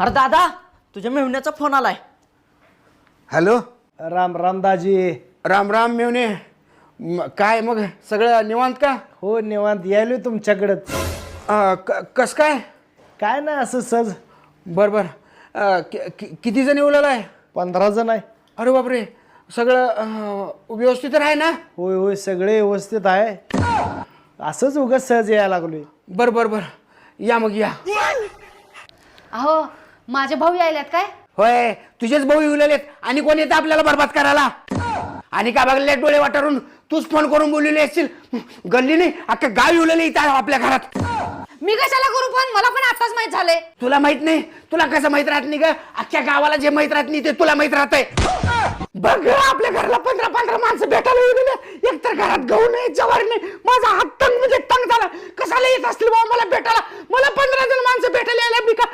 अरे दादा तुझ्या मेहुण्याचा फोन आलाय. हॅलो. राम राम दाजी. राम राम मेवणे. काय मग सगळं निवांत का? हो निवांत यायलो तुमच्याकडंच. कस काय? काय नाही असं सहज. बर बर. किती जण येऊ लागलाय? 15 जण आहे. अरे बापरे. सगळं व्यवस्थित आहे ना? होय होय सगळे व्यवस्थित आहे. असंच उगाच सहज यायला लागलोय. बर बर बर. या मग या. अहो माझे भाऊ यायल्यात काय? होय तुझेच भाऊ येऊ लागलेत. आणि कोण येतं आपल्याला बरबाद करायला? आणि का बघले डोळे वाटारून तूच फोन करून बोललेली असशील. गल्ली नाही अख्खा गाव येऊ लागले इथं आपल्या घरात. मी कशाला करू पण मला पण आताच माहित झालंय. तुला माहित नाही? तुला कसं माहित राहत नाही ग? अख्ख्या गावाला जे माहित राहत नाही ते तुला माहित राहतंय. बघ आपल्या घराला 15 माणसं भेटायला येऊ गेले. एकतर घरात गहू नाही जवार नाही. माझा हात तंग म्हणजे तंग झाला. कशाला येत असतील बाबा मला भेटायला. मला 15 जण माणसं भेटायला यायला मी का